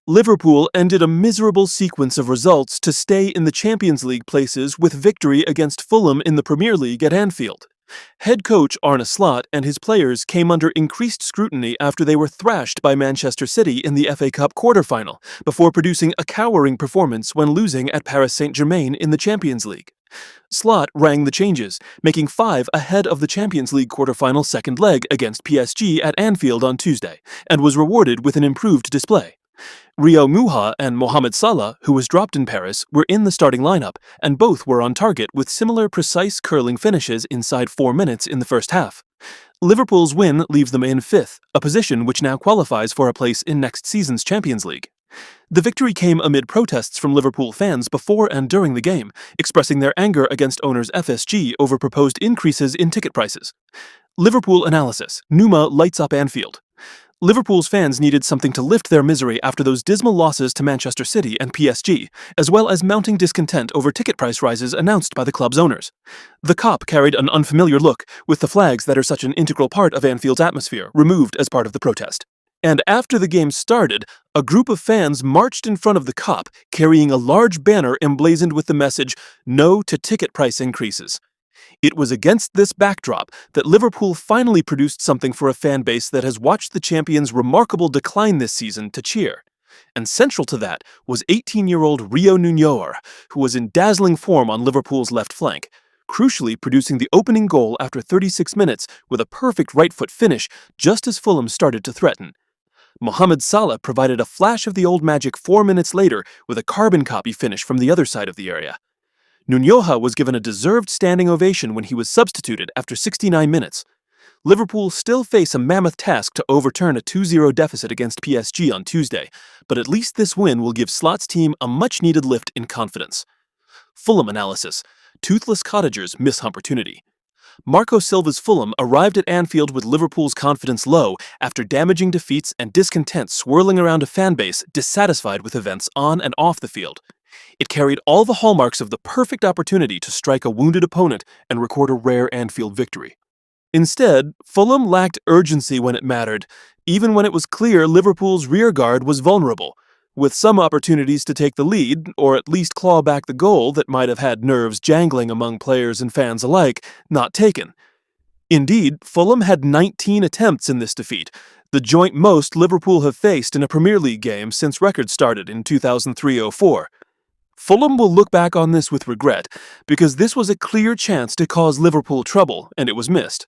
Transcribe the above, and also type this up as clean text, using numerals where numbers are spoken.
Liverpool ended a miserable sequence of results to stay in the Champions League places with victory against Fulham in the Premier League at Anfield. Head coach Arne Slot and his players came under increased scrutiny after they were thrashed by Manchester City in the FA Cup quarter-final, before producing a cowering performance when losing at Paris Saint-Germain in the Champions League. Slot rang the changes, making 5 ahead of the Champions League quarter-final second leg against PSG at Anfield on Tuesday, and was rewarded with an improved display. Rio Muha and Mohamed Salah, who was dropped in Paris, were in the starting lineup, and both were on target with similar precise curling finishes inside 4 minutes in the first half. Liverpool's win leaves them in 5th, a position which now qualifies for a place in next season's Champions League. The victory came amid protests from Liverpool fans before and during the game, expressing their anger against owners FSG over proposed increases in ticket prices. Liverpool analysis: Numa lights up Anfield. Liverpool's fans needed something to lift their misery after those dismal losses to Manchester City and PSG, as well as mounting discontent over ticket price rises announced by the club's owners. The Kop carried an unfamiliar look, with the flags that are such an integral part of Anfield's atmosphere removed as part of the protest. And after the game started, a group of fans marched in front of the Kop, carrying a large banner emblazoned with the message, "No to ticket price increases." It was against this backdrop that Liverpool finally produced something for a fan base that has watched the champions' remarkable decline this season to cheer. And central to that was 18-year-old Rio Nuñoa, who was in dazzling form on Liverpool's left flank, crucially producing the opening goal after 36 minutes with a perfect right-foot finish just as Fulham started to threaten. Mohamed Salah provided a flash of the old magic 4 minutes later with a carbon copy finish from the other side of the area. Nuñoa was given a deserved standing ovation when he was substituted after 69 minutes. Liverpool still face a mammoth task to overturn a 2-0 deficit against PSG on Tuesday, but at least this win will give Slot's team a much-needed lift in confidence. Fulham analysis: Toothless cottagers miss opportunity. Marco Silva's Fulham arrived at Anfield with Liverpool's confidence low after damaging defeats and discontent swirling around a fan base dissatisfied with events on and off the field. It carried all the hallmarks of the perfect opportunity to strike a wounded opponent and record a rare Anfield victory. Instead, Fulham lacked urgency when it mattered, even when it was clear Liverpool's rearguard was vulnerable, with some opportunities to take the lead, or at least claw back the goal that might have had nerves jangling among players and fans alike, not taken. Indeed, Fulham had 19 attempts in this defeat, the joint most Liverpool have faced in a Premier League game since records started in 2003-04. Fulham will look back on this with regret, because this was a clear chance to cause Liverpool trouble, and it was missed.